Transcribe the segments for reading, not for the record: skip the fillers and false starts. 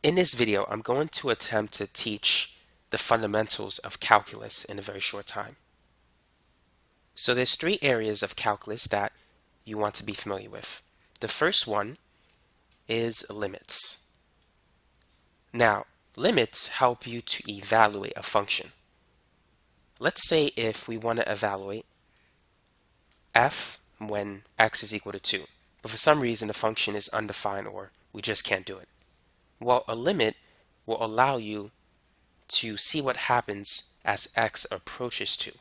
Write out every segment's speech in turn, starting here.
In this video, I'm going to attempt to teach the fundamentals of calculus in a very short time. So there's three areas of calculus that you want to be familiar with. The first one is limits. Now, limits help you to evaluate a function. Let's say if we want to evaluate f when x is equal to 2, but for some reason the function is undefined or we just can't do it. Well, a limit will allow you to see what happens as x approaches 2.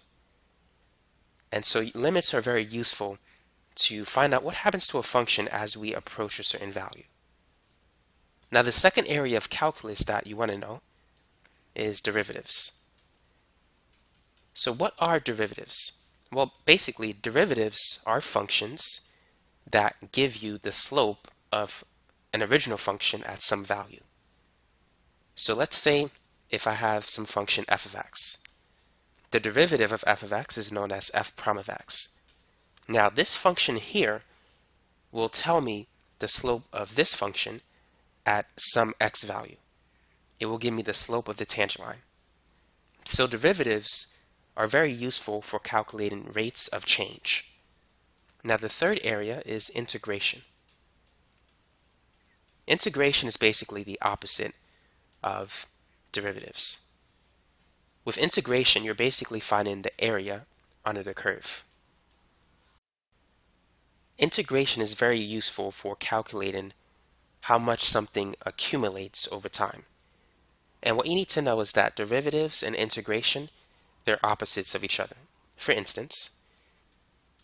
And so limits are very useful to find out what happens to a function as we approach a certain value. Now, the second area of calculus that you want to know is derivatives. So what are derivatives? Well, basically, derivatives are functions that give you the slope of an original function at some value. So let's say if I have some function f of x. The derivative of f of x is known as f prime of x. Now this function here will tell me the slope of this function at some x value. It will give me the slope of the tangent line. So derivatives are very useful for calculating rates of change. Now the third area is integration. Integration is basically the opposite of derivatives. With integration, you're basically finding the area under the curve. Integration is very useful for calculating how much something accumulates over time. And what you need to know is that derivatives and integration, they're opposites of each other. For instance,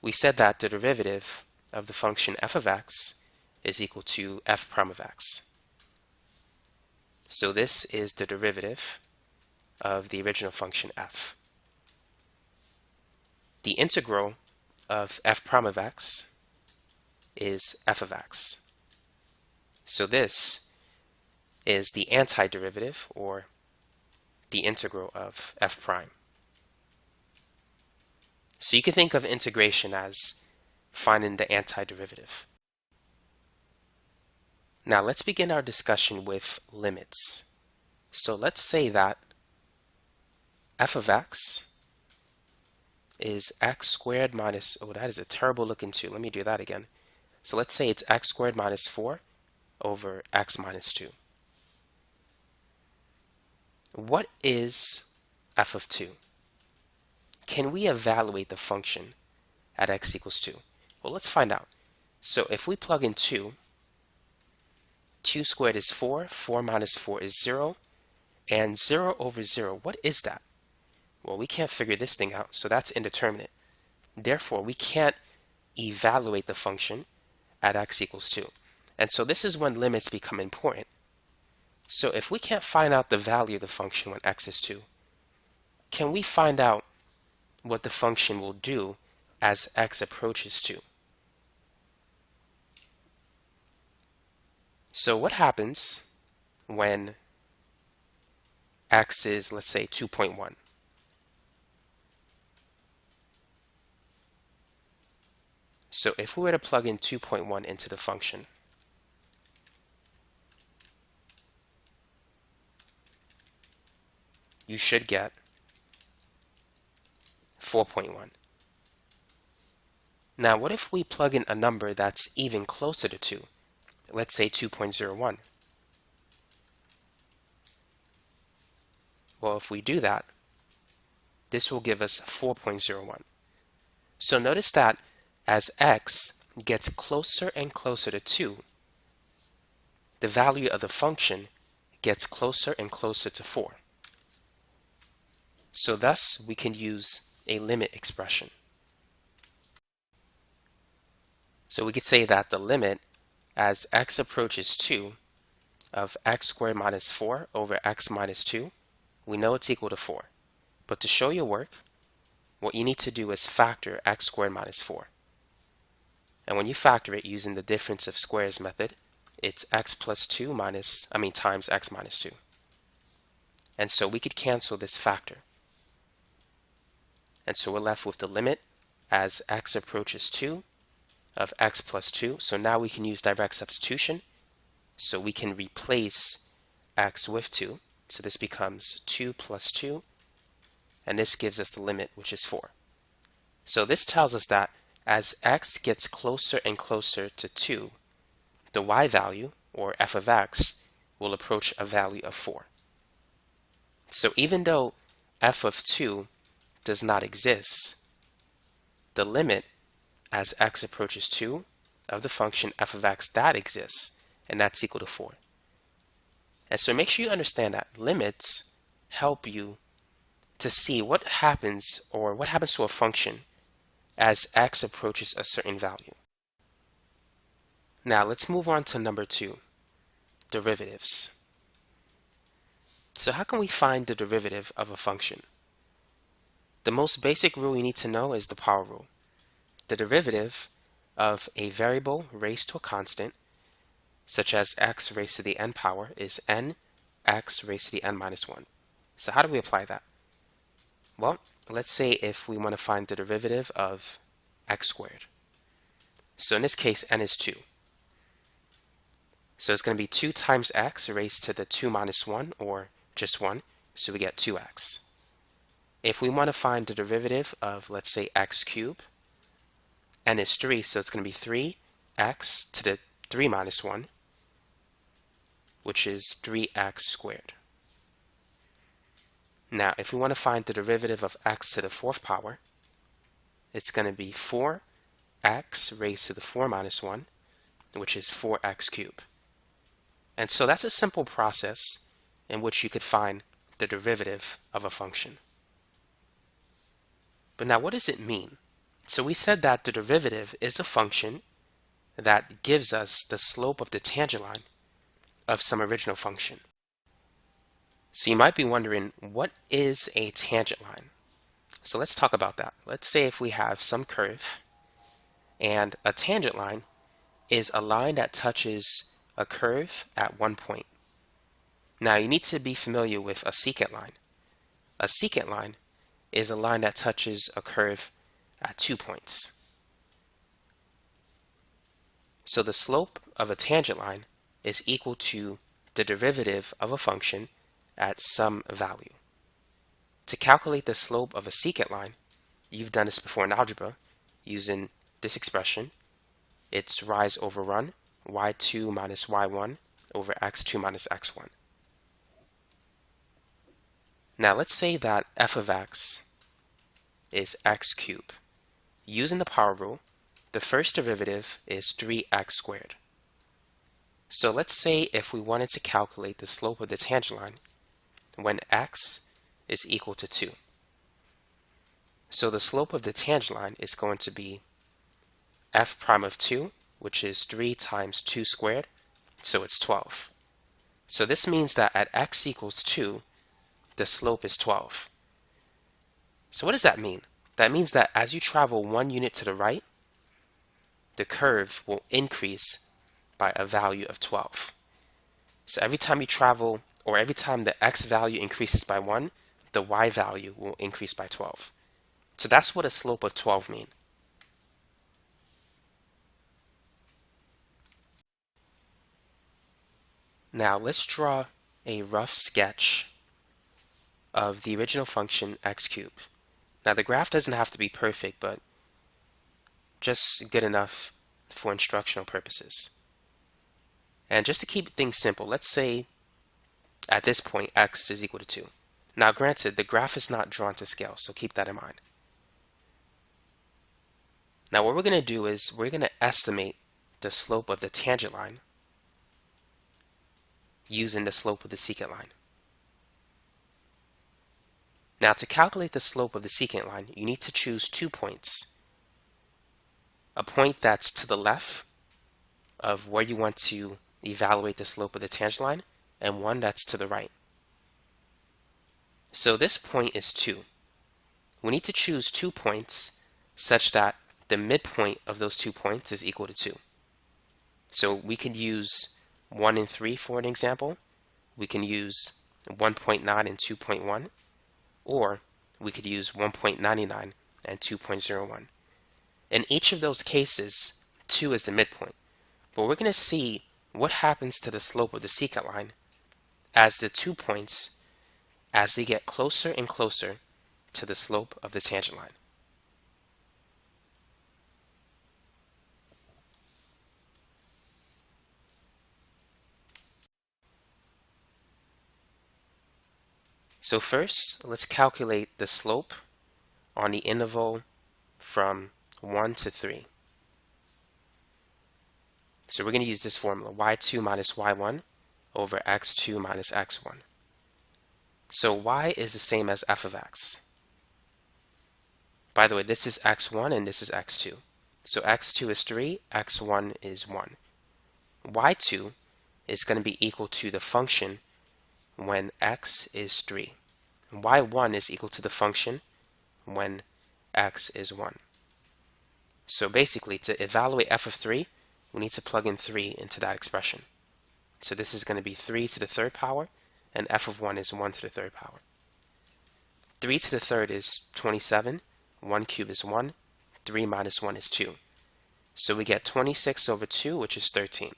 we said that the derivative of the function f of x is equal to f prime of x. So this is the derivative of the original function f. The integral of f prime of x is f of x. So this is the antiderivative, or the integral of f prime. So you can think of integration as finding the antiderivative. Now let's begin our discussion with limits. So let's say that f of x is x squared minus, oh, that is a terrible looking 2. Let me do that again. So let's say it's x squared minus 4 over x minus 2. What is f of 2? Can we evaluate the function at x equals 2? Well, let's find out. So if we plug in 2, 2 squared is 4, 4 minus 4 is 0, and 0 over 0, what is that? Well, we can't figure this thing out, so that's indeterminate. Therefore, we can't evaluate the function at x equals 2. And so this is when limits become important. So if we can't find out the value of the function when x is 2, can we find out what the function will do as x approaches 2? So what happens when x is, let's say, 2.1? So if we were to plug in 2.1 into the function, you should get 4.1. Now what if we plug in a number that's even closer to 2? Let's say 2.01. Well, if we do that, this will give us 4.01. So notice that as x gets closer and closer to 2, the value of the function gets closer and closer to 4. So thus, we can use a limit expression. So we could say that the limit as x approaches 2 of x squared minus 4 over x minus 2, we know it's equal to 4. But to show your work, what you need to do is factor x squared minus 4. And when you factor it using the difference of squares method, it's x plus 2 times x minus 2. And so we could cancel this factor. And so we're left with the limit as x approaches 2 of x plus 2. So now we can use direct substitution. So we can replace x with 2. So this becomes 2 plus 2, and this gives us the limit, which is 4. So this tells us that as x gets closer and closer to 2, the y value, or f of x, will approach a value of 4. So even though f of 2 does not exist, the limit as x approaches 2 of the function f of x, that exists, and that's equal to 4. And so make sure you understand that limits help you to see what happens to a function as x approaches a certain value. Now let's move on to number 2, derivatives. So how can we find the derivative of a function? The most basic rule you need to know is the power rule. The derivative of a variable raised to a constant, such as x raised to the n power, is n x raised to the n minus 1. So how do we apply that? Well, let's say if we want to find the derivative of x squared. So in this case, n is 2. So it's going to be 2 times x raised to the 2 minus 1, or just 1, so we get 2x. If we want to find the derivative of, let's say, x cubed, n is 3, so it's going to be 3x to the 3 minus 1, which is 3x squared. Now, if we want to find the derivative of x to the 4th power, it's going to be 4x raised to the 4 minus 1, which is 4x cubed. And so that's a simple process in which you could find the derivative of a function. But now, what does it mean? So we said that the derivative is a function that gives us the slope of the tangent line of some original function. So you might be wondering, what is a tangent line? So let's talk about that. Let's say if we have some curve, and a tangent line is a line that touches a curve at one point. Now you need to be familiar with a secant line. A secant line is a line that touches a curve at 2 points. So the slope of a tangent line is equal to the derivative of a function at some value. To calculate the slope of a secant line, you've done this before in algebra using this expression. It's rise over run, y2 minus y1 over x2 minus x1. Now let's say that f of x is x cubed. Using the power rule, the first derivative is 3x squared. So let's say if we wanted to calculate the slope of the tangent line when x is equal to 2. So the slope of the tangent line is going to be f prime of 2, which is 3 times 2 squared, so it's 12. So this means that at x equals 2, the slope is 12. So what does that mean? That means that as you travel 1 unit to the right, the curve will increase by a value of 12. So every time you travel, or every time the x value increases by 1, the y value will increase by 12. So that's what a slope of 12 means. Now let's draw a rough sketch of the original function x cubed. Now the graph doesn't have to be perfect, but just good enough for instructional purposes. And just to keep things simple, let's say at this point x is equal to 2. Now granted, the graph is not drawn to scale, so keep that in mind. Now what we're going to do is we're going to estimate the slope of the tangent line using the slope of the secant line. Now to calculate the slope of the secant line, you need to choose 2 points. A point that's to the left of where you want to evaluate the slope of the tangent line, and one that's to the right. So this point is 2. We need to choose 2 points such that the midpoint of those 2 points is equal to 2. So we could use 1 and 3 for an example. We can use 1.9 and 2.1, or we could use 1.99 and 2.01. In each of those cases, 2 is the midpoint. But we're going to see what happens to the slope of the secant line as the 2 points as they get closer and closer to the slope of the tangent line. So first, let's calculate the slope on the interval from 1 to 3. So we're going to use this formula, y2 minus y1 over x2 minus x1. So y is the same as f of x. By the way, this is x1 and this is x2. So x2 is 3, x1 is 1. y2 is going to be equal to the function when x is 3. y1 is equal to the function when x is 1. So basically, to evaluate f of 3, we need to plug in 3 into that expression. So this is going to be 3 to the third power, and f of 1 is 1 to the third power. 3 to the third is 27, 1 cubed is 1, 3 minus 1 is 2. So we get 26 over 2, which is 13.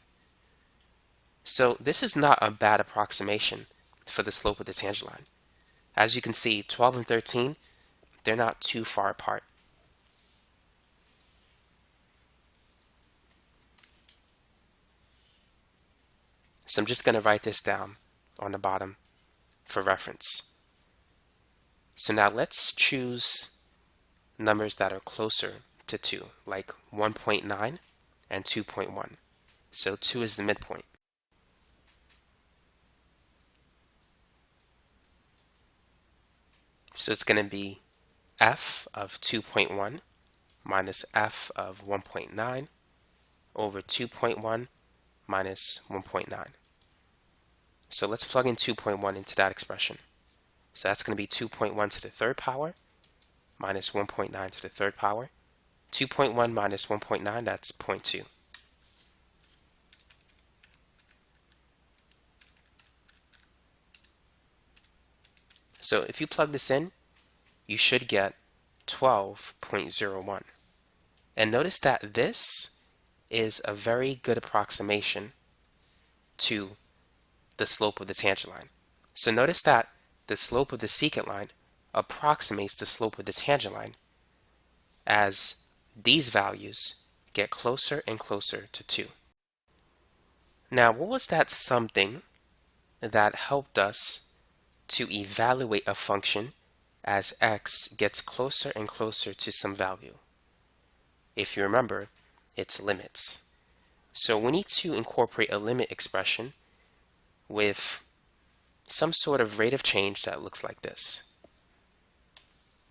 So this is not a bad approximation for the slope of the tangent line. As you can see, 12 and 13, they're not too far apart. So I'm just going to write this down on the bottom for reference. So now let's choose numbers that are closer to 2, like 1.9 and 2.1. So 2 is the midpoint. So it's going to be f of 2.1 minus f of 1.9 over 2.1 minus 1.9. So let's plug in 2.1 into that expression. So that's going to be 2.1 to the third power minus 1.9 to the third power. 2.1 minus 1.9, that's 0.2. So if you plug this in, you should get 12.01. And notice that this is a very good approximation to the slope of the tangent line. So notice that the slope of the secant line approximates the slope of the tangent line as these values get closer and closer to 2. Now, what was that something that helped us to evaluate a function as x gets closer and closer to some value? If you remember, it's limits. So we need to incorporate a limit expression with some sort of rate of change that looks like this.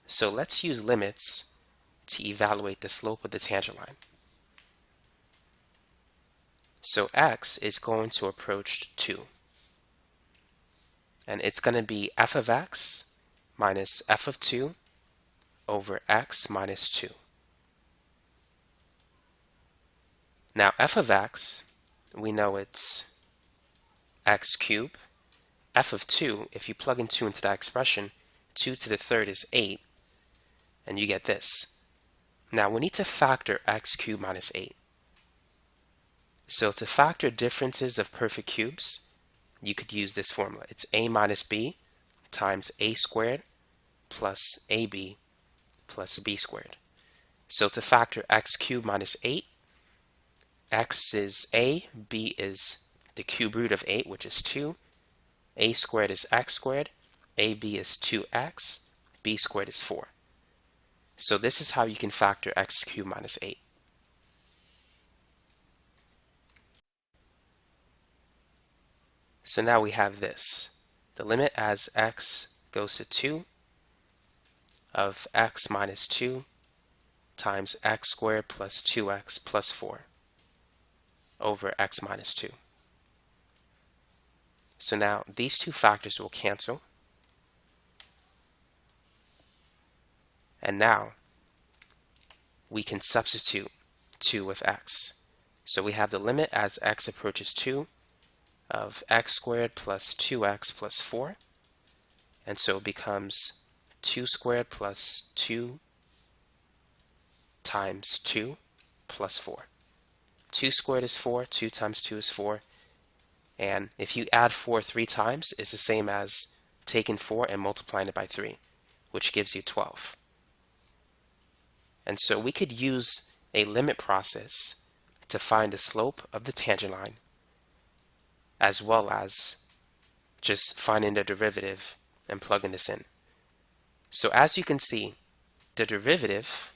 So let's use limits to evaluate the slope of the tangent line. So x is going to approach 2. And it's going to be f of x minus f of 2 over x minus 2. Now f of x, we know it's x cubed. F of 2, if you plug in 2 into that expression, 2 to the third is 8, and you get this. Now we need to factor x cubed minus 8. So to factor differences of perfect cubes, you could use this formula. It's a minus b times a squared plus ab plus b squared. So to factor x cubed minus 8, x is a, b is the cube root of 8, which is 2, a squared is x squared, ab is 2x, b squared is 4. So this is how you can factor x cubed minus 8. So now we have this. The limit as x goes to 2 of x minus 2 times x squared plus 2x plus 4 over x minus 2. So now these two factors will cancel. And now we can substitute 2 with x. So we have the limit as x approaches 2 of x squared plus 2x plus 4. And so it becomes 2 squared plus 2 times 2 plus 4. 2 squared is 4, 2 times 2 is 4. And if you add 4 3 times, it's the same as taking 4 and multiplying it by 3, which gives you 12. And so we could use a limit process to find the slope of the tangent line, as well as just finding the derivative and plugging this in. So as you can see, the derivative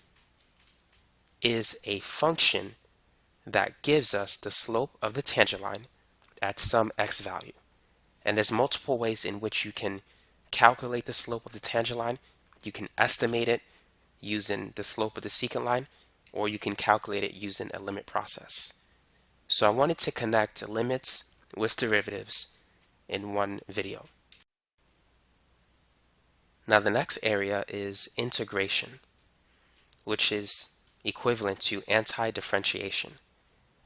is a function that gives us the slope of the tangent line at some x value. And there's multiple ways in which you can calculate the slope of the tangent line. You can estimate it using the slope of the secant line, or you can calculate it using a limit process. So I wanted to connect limits with derivatives in one video. Now the next area is integration, which is equivalent to anti-differentiation.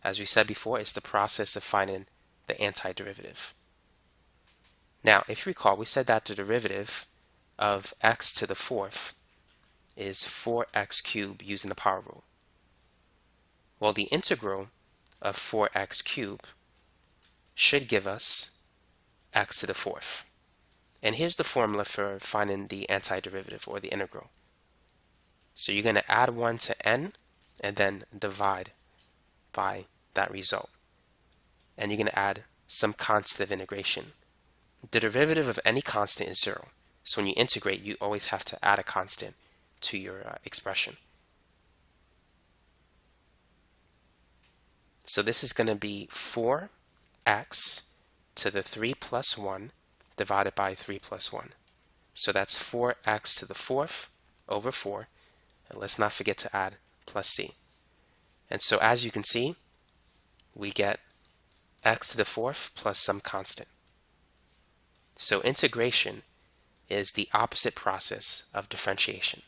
As we said before, it's the process of finding the antiderivative. Now, if you recall, we said that the derivative of x to the fourth is 4x cubed using the power rule. Well, the integral of 4x cubed should give us x to the fourth. And here's the formula for finding the antiderivative, or the integral. So you're going to add 1 to n and then divide by that result. And you're going to add some constant of integration. The derivative of any constant is 0. So when you integrate, you always have to add a constant to your expression. So this is going to be 4x to the 3 plus 1 divided by 3 plus 1. So that's 4x to the fourth over 4. And let's not forget to add plus c. And so as you can see, we get x to the fourth plus some constant. So integration is the opposite process of differentiation.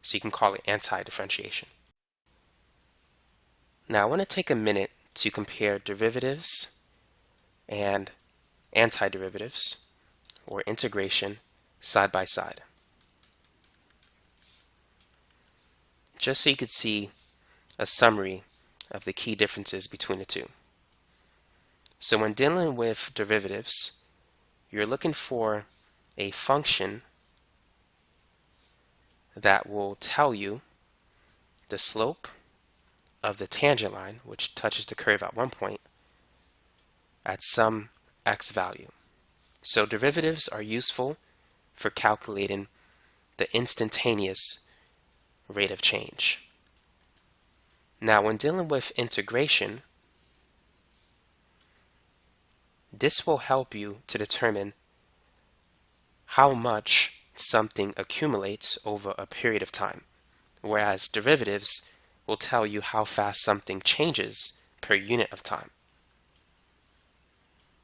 So you can call it anti-differentiation. Now I want to take a minute to compare derivatives and antiderivatives, or integration, side by side. Just so you could see a summary of the key differences between the two. So when dealing with derivatives, you're looking for a function that will tell you the slope of the tangent line, which touches the curve at one point, at some x value. So derivatives are useful for calculating the instantaneous rate of change. Now, when dealing with integration, this will help you to determine how much something accumulates over a period of time, whereas derivatives will tell you how fast something changes per unit of time.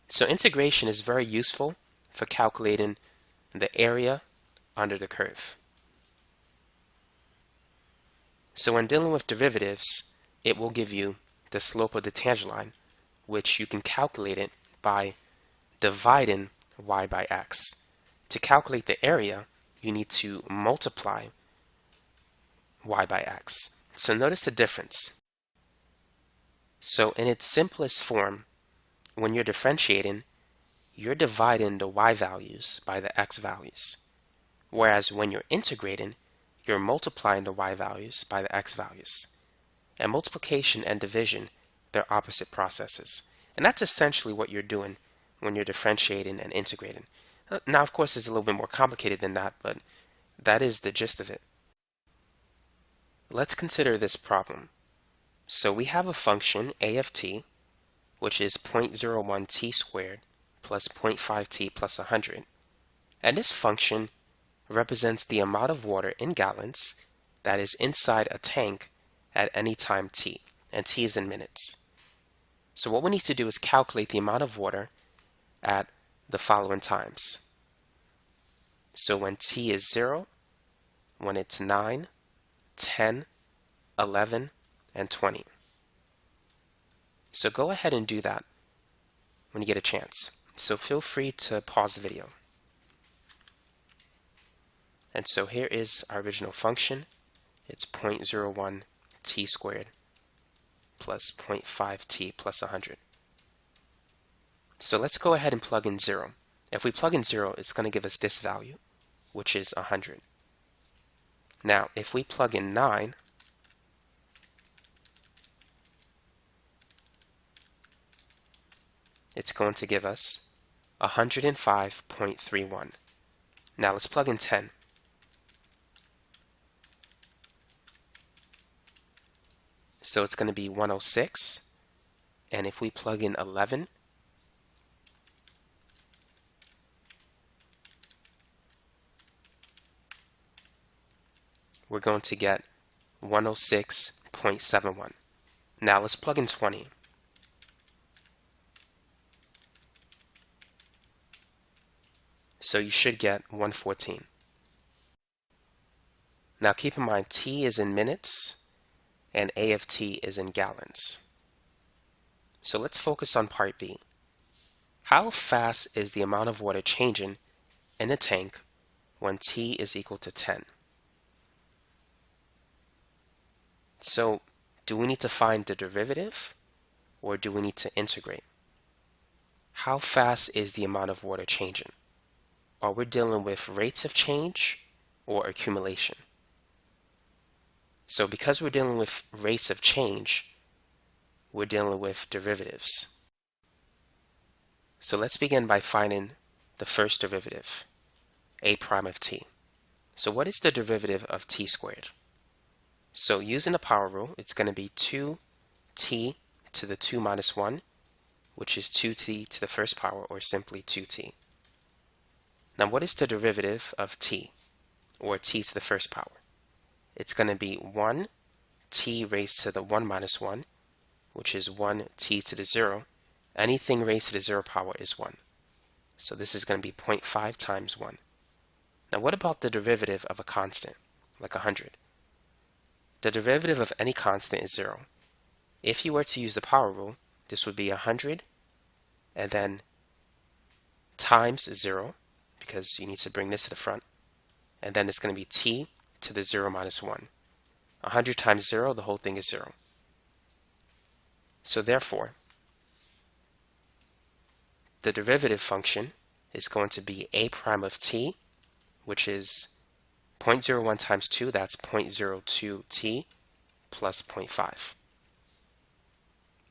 So integration is very useful for calculating the area under the curve. So when dealing with derivatives, it will give you the slope of the tangent line, which you can calculate it by dividing y by x. To calculate the area, you need to multiply y by x. So notice the difference. So in its simplest form, when you're differentiating, you're dividing the y values by the x values. Whereas when you're integrating, you're multiplying the y values by the x values. And multiplication and division, they're opposite processes. And that's essentially what you're doing when you're differentiating and integrating. Now, of course, it's a little bit more complicated than that, but that is the gist of it. Let's consider this problem. So we have a function, a of t, which is 0.01 t squared plus 0.5 t plus 100. And this function represents the amount of water in gallons that is inside a tank at any time t, and t is in minutes. So what we need to do is calculate the amount of water at the following times. So when t is 0, when it's 9, 10, 11, and 20. So go ahead and do that when you get a chance. So feel free to pause the video. And so here is our original function. It's 0.01 t squared plus 0.5 t plus 100. So let's go ahead and plug in 0. If we plug in 0, it's going to give us this value, which is 100. Now, if we plug in 9, it's going to give us 105.31. Now let's plug in 10. So it's going to be 106. And if we plug in 11, we're going to get 106.71. Now let's plug in 20. So you should get 114. Now keep in mind, T is in minutes and A of T is in gallons. So let's focus on part B. How fast is the amount of water changing in a tank when T is equal to 10? So do we need to find the derivative or do we need to integrate? How fast is the amount of water changing? Are we dealing with rates of change or accumulation? So because we're dealing with rates of change, we're dealing with derivatives. So let's begin by finding the first derivative, a prime of t. So what is the derivative of t squared? So using the power rule, it's going to be 2t to the 2 minus 1, which is 2t to the first power, or simply 2t. Now what is the derivative of t, or t to the first power? It's going to be 1t raised to the 1 minus 1, which is 1t to the 0. Anything raised to the 0 power is 1. So this is going to be 0.5 times 1. Now what about the derivative of a constant, like 100? The derivative of any constant is 0. If you were to use the power rule, this would be 100 and then times 0, because you need to bring this to the front, and then it's going to be t to the 0 minus 1. 100 times 0, the whole thing is 0. So therefore, the derivative function is going to be a prime of t, which is 0.01 times 2, that's 0.02t plus 0.5.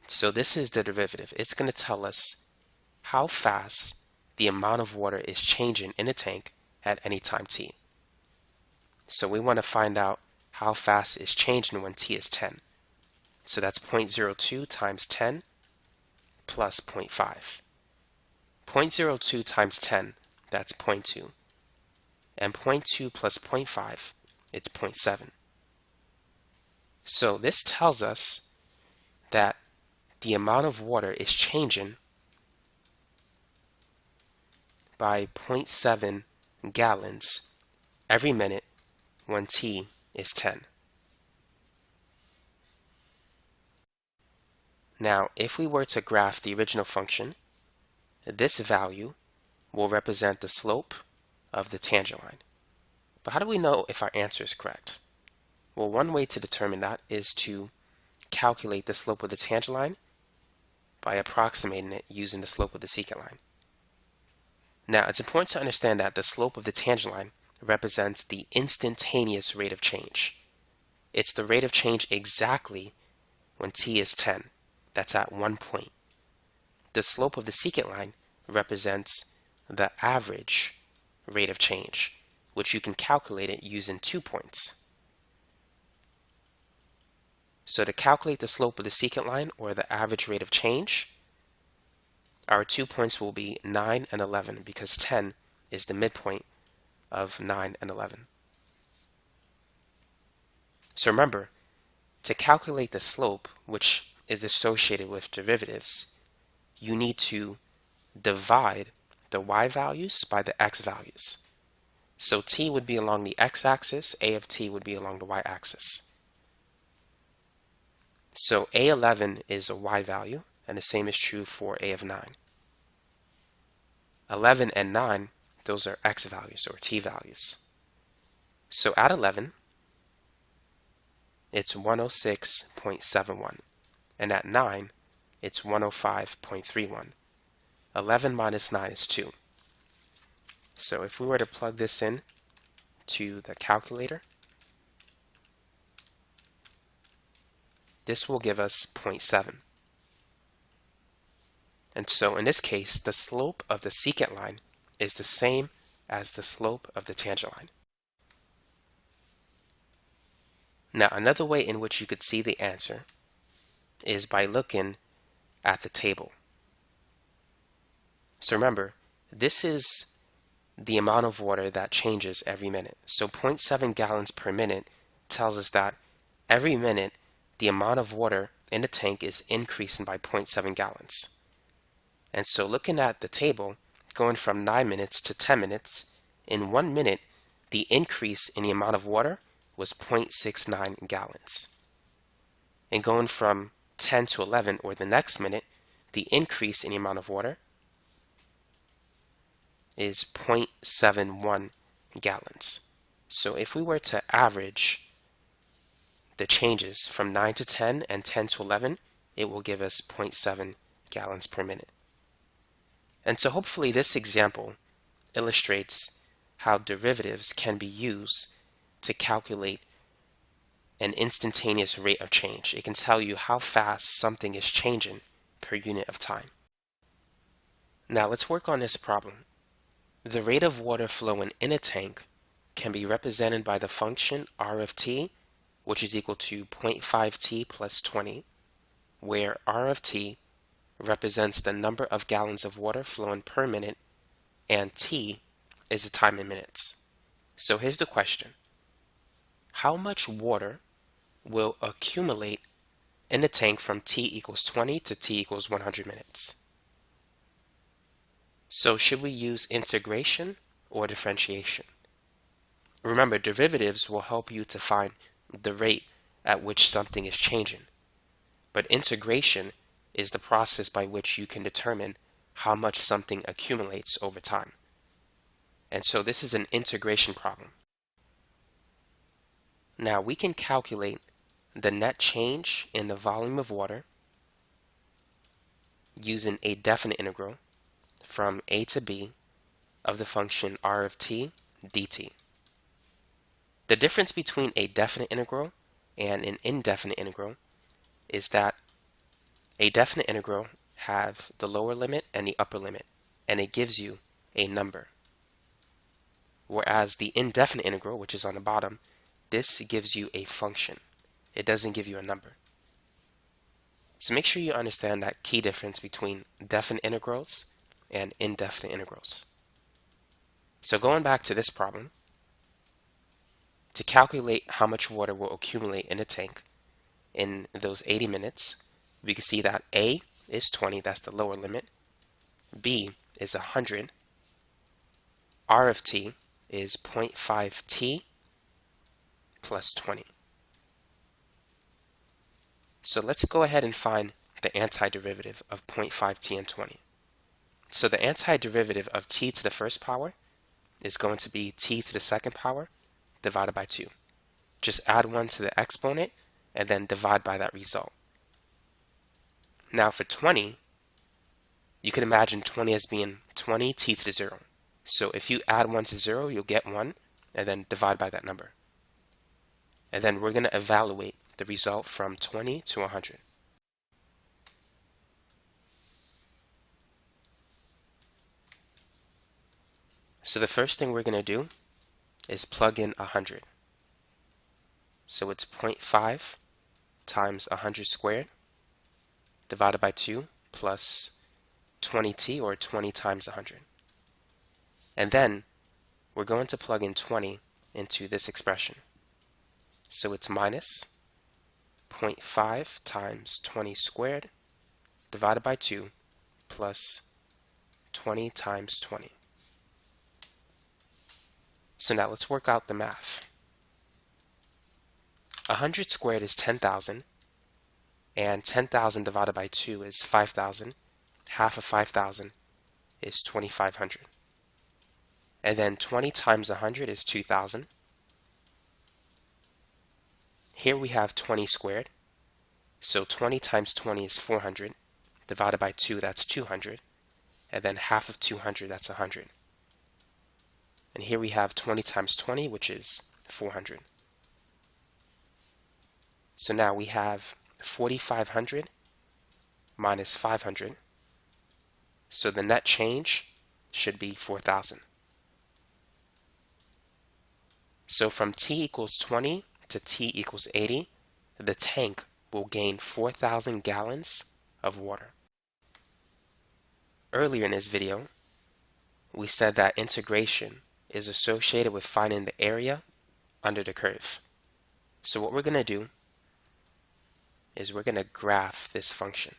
So this is the derivative. It's going to tell us how fast the amount of water is changing in a tank at any time t. So we want to find out how fast it's changing when t is 10. So that's 0.02 times 10 plus 0.5. 0.02 times 10, that's 0.2. And 0.2 plus 0.5, it's 0.7. So this tells us that the amount of water is changing by 0.7 gallons every minute when t is 10. Now, if we were to graph the original function, this value will represent the slope of the tangent line. But how do we know if our answer is correct? Well, one way to determine that is to calculate the slope of the tangent line by approximating it using the slope of the secant line. Now, it's important to understand that the slope of the tangent line represents the instantaneous rate of change. It's the rate of change exactly when t is 10. That's at 1 point. The slope of the secant line represents the average rate of change, which you can calculate it using 2 points. So to calculate the slope of the secant line, or the average rate of change, our 2 points will be 9 and 11, because 10 is the midpoint of 9 and 11. So remember, to calculate the slope, which is associated with derivatives, you need to divide the y values by the x values. So t would be along the x-axis, a of t would be along the y-axis. So a11 is a y value, and the same is true for a of 9. 11 and 9, those are x values, or t values. So at 11, it's 106.71, and at 9, it's 105.31. 11 minus 9 is 2. So if we were to plug this in to the calculator, this will give us 0.7. And so in this case, the slope of the secant line is the same as the slope of the tangent line. Now, another way in which you could see the answer is by looking at the table. So remember, this is the amount of water that changes every minute. So 0.7 gallons per minute tells us that every minute the amount of water in the tank is increasing by 0.7 gallons. And so looking at the table, going from 9 minutes to 10 minutes, in 1 minute, the increase in the amount of water was 0.69 gallons. And going from 10 to 11, or the next minute, the increase in the amount of water is 0.71 gallons. So if we were to average the changes from 9 to 10 and 10 to 11, it will give us 0.7 gallons per minute. And so hopefully this example illustrates how derivatives can be used to calculate an instantaneous rate of change. It can tell you how fast something is changing per unit of time. Now let's work on this problem. The rate of water flowing in a tank can be represented by the function r of t, which is equal to 0.5t plus 20, where r of t represents the number of gallons of water flowing per minute, and t is the time in minutes. So here's the question. How much water will accumulate in the tank from t equals 20 to t equals 100 minutes? So should we use integration or differentiation? Remember, derivatives will help you to find the rate at which something is changing, but integration is the process by which you can determine how much something accumulates over time. And so this is an integration problem. Now we can calculate the net change in the volume of water using a definite integral from a to b of the function r of t dt. The difference between a definite integral and an indefinite integral is that a definite integral have the lower limit and the upper limit, and it gives you a number. Whereas the indefinite integral, which is on the bottom, this gives you a function. It doesn't give you a number. So make sure you understand that key difference between definite integrals and indefinite integrals. So going back to this problem, to calculate how much water will accumulate in a tank in those 80 minutes, we can see that A is 20, that's the lower limit. B is 100. R of t is 0.5t plus 20. So let's go ahead and find the antiderivative of 0.5t and 20. So the antiderivative of t to the first power is going to be t to the second power divided by 2. Just add 1 to the exponent and then divide by that result. Now for 20, you can imagine 20 as being 20 t to the 0. So if you add 1 to 0, you'll get 1 and then divide by that number. And then we're going to evaluate the result from 20 to 100. So the first thing we're going to do is plug in 100. So it's 0.5 times 100 squared divided by 2 plus 20t, or 20 times 100. And then we're going to plug in 20 into this expression. So it's minus 0.5 times 20 squared divided by 2 plus 20 times 20. So now let's work out the math. 100 squared is 10,000, and 10,000 divided by 2 is 5,000. Half of 5,000 is 2,500. And then 20 times 100 is 2,000. Here we have 20 squared. So 20 times 20 is 400. Divided by 2, that's 200. and then half of 200, that's 100. And here we have 20 times 20, which is 400. So now we have 4,500 minus 500. So the net change should be 4,000. So from t equals 20 to t equals 80, the tank will gain 4,000 gallons of water. Earlier in this video, we said that integration is associated with finding the area under the curve. So what we're going to do is we're going to graph this function.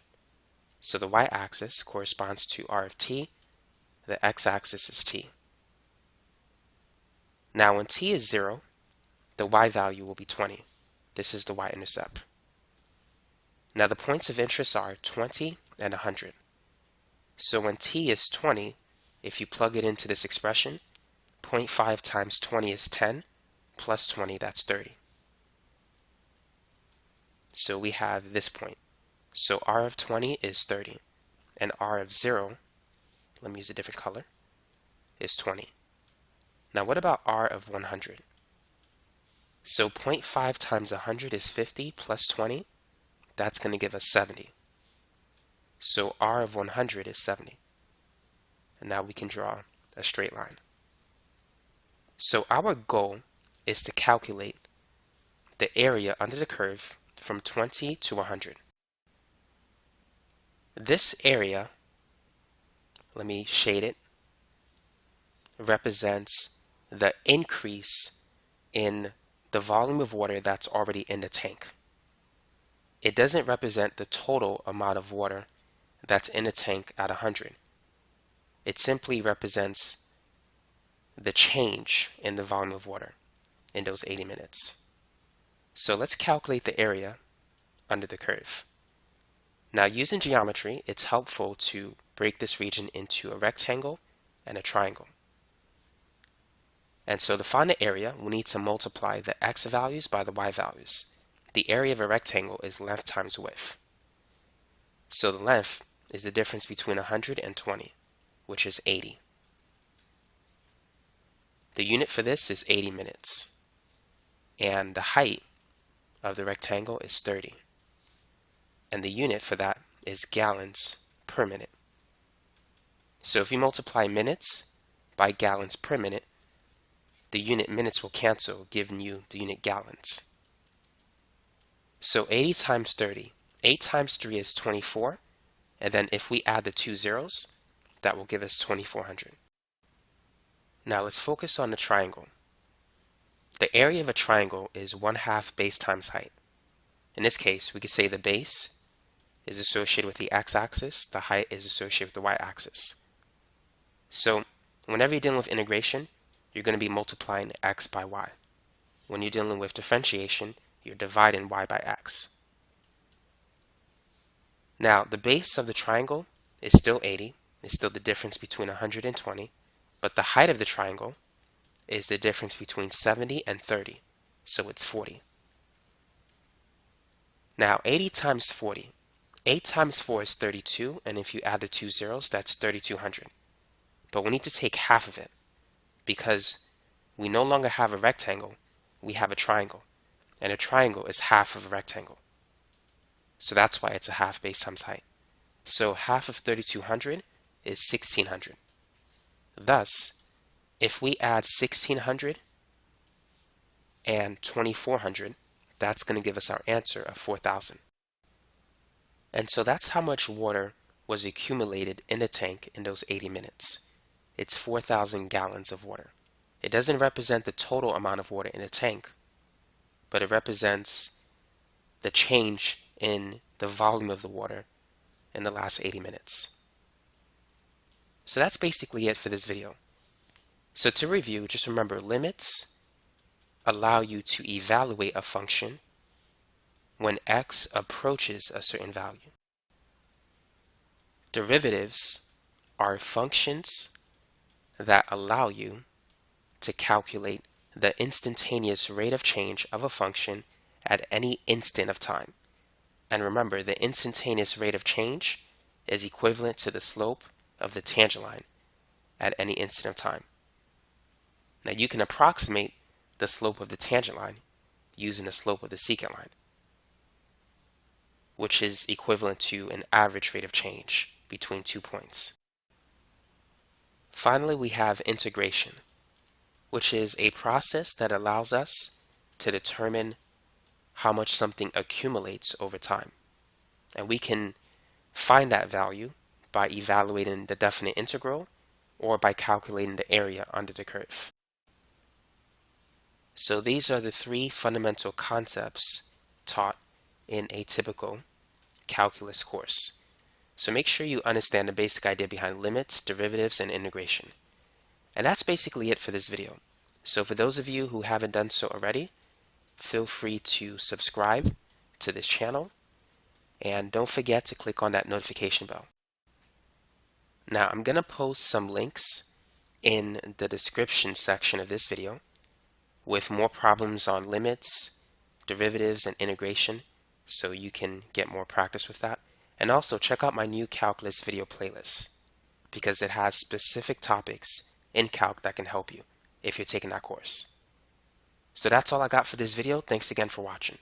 So the y-axis corresponds to r of t, the x-axis is t. Now when t is 0, the y value will be 20. This is the y-intercept. Now the points of interest are 20 and 100. So when t is 20, if you plug it into this expression, 0.5 times 20 is 10, plus 20, that's 30. So we have this point. So r of 20 is 30, and r of 0, let me use a different color, is 20. Now what about r of 100? So 0.5 times 100 is 50 plus 20, that's going to give us 70. So r of 100 is 70. And now we can draw a straight line. So our goal is to calculate the area under the curve from 20 to 100. This area, let me shade it, represents the increase in the volume of water that's already in the tank. It doesn't represent the total amount of water that's in the tank at 100. It simply represents the change in the volume of water in those 80 minutes. So let's calculate the area under the curve. Now using geometry, it's helpful to break this region into a rectangle and a triangle. And so to find the area, we need to multiply the x values by the y values. The area of a rectangle is length times width. So the length is the difference between 100 and 20, which is 80. The unit for this is 80 minutes. And the height of the rectangle is 30. And the unit for that is gallons per minute. So if you multiply minutes by gallons per minute, the unit minutes will cancel, giving you the unit gallons. So 80 times 30. 8 times 3 is 24. And then if we add the 2 zeros, that will give us 2,400. Now let's focus on the triangle. The area of a triangle is 1/2 base times height. In this case, we could say the base is associated with the x-axis, the height is associated with the y-axis. So whenever you're dealing with integration, you're going to be multiplying x by y. When you're dealing with differentiation, you're dividing y by x. Now the base of the triangle is still 80. It's still the difference between 100 and 20. But the height of the triangle is the difference between 70 and 30. So it's 40. Now 80 times 40. 8 times 4 is 32, and if you add the 2 zeros, that's 3,200. But we need to take half of it, because we no longer have a rectangle, we have a triangle, and a triangle is half of a rectangle. So that's why it's a half base times height. So half of 3,200 is 1,600. Thus, if we add 1,600 and 2,400, that's going to give us our answer of 4,000. And so that's how much water was accumulated in the tank in those 80 minutes. It's 4,000 gallons of water. It doesn't represent the total amount of water in the tank, but it represents the change in the volume of the water in the last 80 minutes. So that's basically it for this video. So to review, just remember, limits allow you to evaluate a function when x approaches a certain value. Derivatives are functions that allow you to calculate the instantaneous rate of change of a function at any instant of time. And remember, the instantaneous rate of change is equivalent to the slope of the tangent line at any instant of time. Now you can approximate the slope of the tangent line using the slope of the secant line, which is equivalent to an average rate of change between 2 points. Finally, we have integration, which is a process that allows us to determine how much something accumulates over time. And we can find that value by evaluating the definite integral or by calculating the area under the curve. So these are the three fundamental concepts taught in a typical calculus course. So make sure you understand the basic idea behind limits, derivatives, and integration. And that's basically it for this video. So for those of you who haven't done so already, feel free to subscribe to this channel, and don't forget to click on that notification bell. Now I'm going to post some links in the description section of this video with more problems on limits, derivatives, and integration, so you can get more practice with that. And also check out my new calculus video playlist, because it has specific topics in calc that can help you if you're taking that course. So that's all I got for this video. Thanks again for watching.